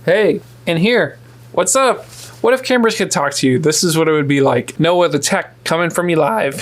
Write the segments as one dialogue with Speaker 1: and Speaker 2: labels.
Speaker 1: Hey, in here, what's up? What if cameras could talk to you? This is what it would be like. Noah the Tech coming from you live.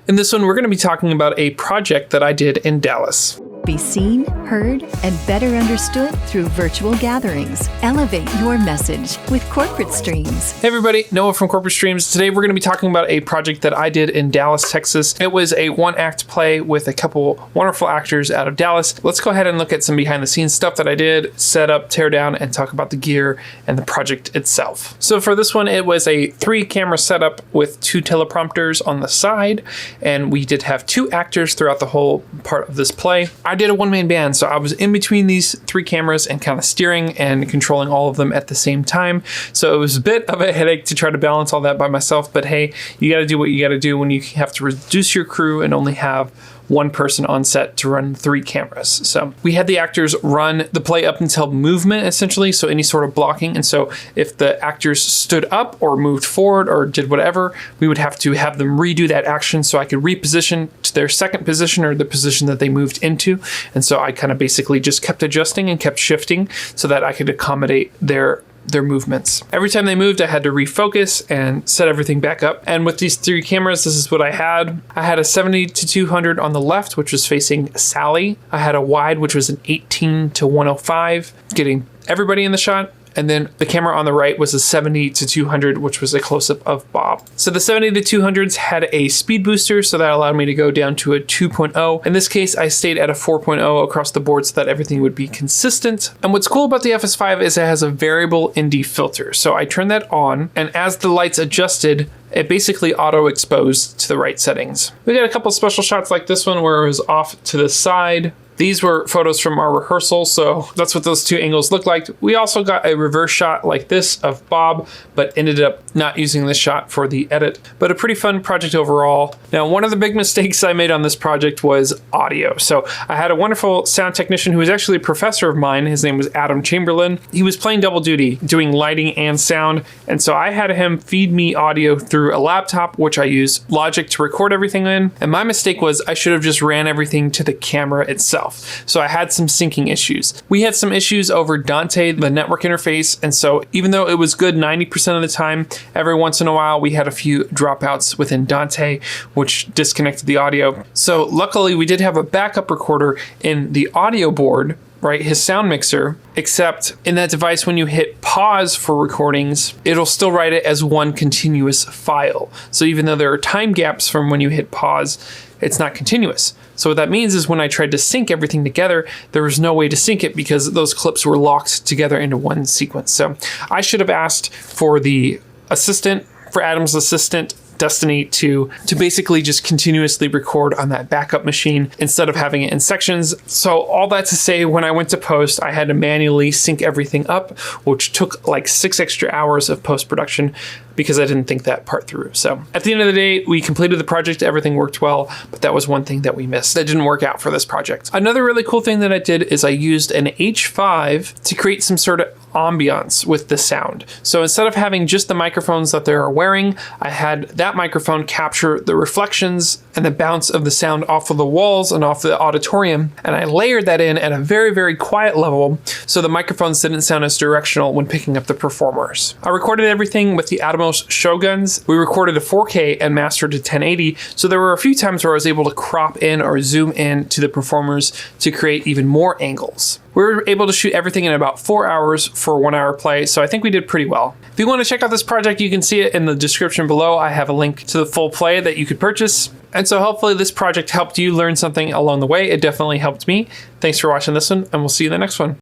Speaker 1: In this one, we're going to be talking about a project that I did in Dallas.
Speaker 2: Be seen, heard, and better understood through virtual gatherings. Elevate your message with Corporate Streams.
Speaker 1: Hey everybody, Noah from Corporate Streams. Today we're going to be talking about a project that I did in Dallas, Texas. It was a one-act play with a couple wonderful actors out of Dallas. Let's go ahead and look at some behind-the-scenes stuff that I did, set up, tear down, and talk about the gear and the project itself. So for this one, it was a 3-camera setup with 2 teleprompters on the side, and we did have 2 actors throughout the whole part of this play. I did a one-man band, so I was in between these 3 cameras and kind of steering and controlling all of them at the same time. So it was a bit of a headache to try to balance all that by myself, but hey, you got to do what you got to do when you have to reduce your crew and only have one person on set to run 3 cameras. So we had the actors run the play up until movement, essentially, so any sort of blocking. And so if the actors stood up or moved forward or did whatever, we would have to have them redo that action so I could reposition to their second position or the position that they moved into. And so I kind of basically just kept adjusting and kept shifting so that I could accommodate their movements. Every time they moved, I had to refocus and set everything back up. And with these 3 cameras, this is what I had. I had a 70-200 on the left, which was facing Sally. I had a wide, which was an 18-105, getting everybody in the shot. And then the camera on the right was a 70-200, which was a close-up of Bob. So the 70-200s had a speed booster, so that allowed me to go down to a 2.0. In this case, I stayed at a 4.0 across the board so that everything would be consistent. And what's cool about the FS5 is it has a variable ND filter. So I turned that on, and as the lights adjusted, it basically auto-exposed to the right settings. We got a couple special shots like this one where it was off to the side. These were photos from our rehearsal, so that's what those 2 angles look like. We also got a reverse shot like this of Bob, but ended up not using this shot for the edit. But a pretty fun project overall. Now, one of the big mistakes I made on this project was audio. So I had a wonderful sound technician who was actually a professor of mine. His name was Adam Chamberlain. He was playing double duty, doing lighting and sound. And so I had him feed me audio through a laptop, which I use Logic to record everything in. And my mistake was I should have just ran everything to the camera itself. So I had some syncing issues. We had some issues over Dante, the network interface. And so even though it was good 90% of the time, every once in a while we had a few dropouts within Dante, which disconnected the audio. So luckily we did have a backup recorder in the audio board, right, his sound mixer, except in that device, when you hit pause for recordings, it'll still write it as one continuous file. So even though there are time gaps from when you hit pause, it's not continuous. So what that means is when I tried to sync everything together, there was no way to sync it because those clips were locked together into one sequence. So I should have asked for the assistant, for Adam's assistant, Destiny, to basically just continuously record on that backup machine instead of having it in sections. So all that to say, when I went to post, I had to manually sync everything up, which took like 6 extra hours of post-production because I didn't think that part through. So at the end of the day, we completed the project, everything worked well, but that was one thing that we missed that didn't work out for this project. Another really cool thing that I did is I used an H5 to create some sort of ambiance with the sound. So instead of having just the microphones that they're wearing, I had that microphone capture the reflections and the bounce of the sound off of the walls and off the auditorium. And I layered that in at a very, very quiet level so the microphones didn't sound as directional when picking up the performers. I recorded everything with the Atmos Shoguns. We recorded a 4K and mastered to 1080. So there were a few times where I was able to crop in or zoom in to the performers to create even more angles. We were able to shoot everything in about 4 hours for a 1-hour play, so I think we did pretty well. If you want to check out this project, you can see it in the description below. I have a link to the full play that you could purchase. And so hopefully this project helped you learn something along the way. It definitely helped me. Thanks for watching this one, and we'll see you in the next one.